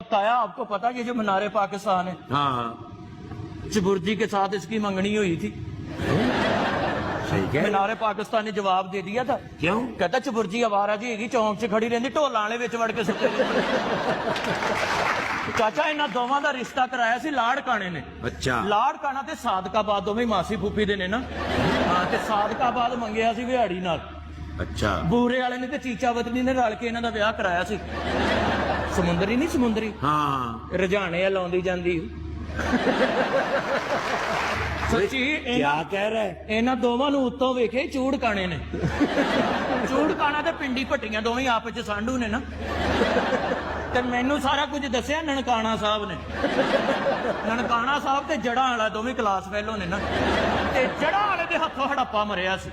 ताया आपको पता कि जो मीनार पाकिस्तान है, हाँ चबुर्जी के साथ इसकी मंगनी हुई थी। सही कह मीनार पाकिस्तान ने जवाब दे दिया था। क्यों? कहता चबुर्जी आवारा जी हैगी, चौंक च खड़ी रहंदी, ढोलां वाले विच वड़ के सुते चाचा इन्हां दोवां दा रिश्ता कराया सी लाड़ काणे ने। अच्छा लाड़ काना ते सादकाबाद दोवें मासी फूफी दे ने ना। हाँ ते सादकाबाद मंगिया सी विहाड़ी नाल। अच्छा बूरे वाले ने ते चीचा वतनी ने रल के इन्हां दा विआह कराया सी। समुंदरी नहीं समुंदरी, हाँ रजाने लाउंदी जांदी सच्ची क्या कह रहा है? ਇਹਨਾਂ ਦੋਵਾਂ ਨੂੰ ਉੱਤੋਂ ਵੇਖੇ ਚੂੜ ਕਾਣੇ ਨੇ। ਚੂੜ ਕਾਣਾ ਤੇ ਪਿੰਡੀ ਭੱਟੀਆਂ ਦੋਵੇਂ ਆਪਸ ਚ ਸਾਂਢੂ ਨੇ ਨਾ। ਤੇ ਮੈਨੂੰ ਸਾਰਾ ਕੁਝ ਦੱਸਿਆ ਨਨਕਾਣਾ ਸਾਹਿਬ ਨੇ। ਨਨਕਾਣਾ ਸਾਹਿਬ ਤੇ ਜੜਾਂ ਵਾਲਾ ਦੋਵੇਂ ਕਲਾਸ ਫੈਲੋ ਨੇ ਨਾ। ਤੇ ਜੜਾਂ ਵਾਲੇ ਦੇ ਹੱਥੋਂ ਹੜੱਪਾ ਮਰਿਆ ਸੀ।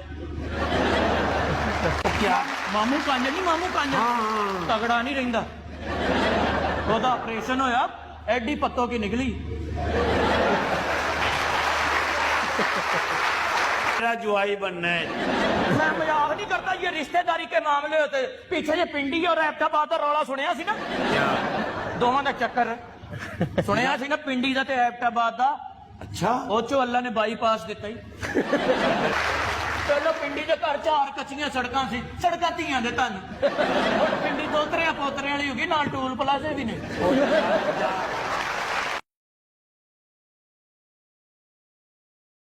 ਕਿਆ ਮਾਮੂ ਕੰਜ ਨਹੀਂ, ਮਾਮੂ ਕੰਜ ਤਗੜਾ ਨਹੀਂ ਰਹਿੰਦਾ। ਉਹਦਾ ਆਪਰੇਸ਼ਨ ਹੋਇਆ, ਐਡੀ ਪੱਤੋਂ ਕੀ ਨਿਕਲੀ। मेरा जुआई बनना है। मैं मजाक नहीं करता, ये रिश्तेदारी के मामले होते। पीछे ये पिंडी और एबटाबाद का रौला सुनिया सी ना, क्या? दोवां दा चक्कर सुनिया सी ना, पिंडी दा ते एबटाबाद दा। अच्छा ਉਹ ਚੋਂ ਅੱਲਾ ਨੇ ਬਾਈਪਾਸ ਦਿੱਤਾ ਹੀ। ਪਹਿਲਾਂ ਪਿੰਡੀ ਦੇ ਘਰ 4 ਕੱਚੀਆਂ ਸੜਕਾਂ ਸੀ, ਸੜਕਾਂ ਧੀਆਂ ਦੇ ਧੰਨ। ਹੁਣ ਪਿੰਡੀ ਦੋਤਰਿਆਂ ਪੋਤਰਿਆਂ ਵਾਲੀ ਹੋ ਗਈ, ਨਾਲ ਟੂਲ ਪਲਾਜ਼ੇ ਵੀ ਨੇ।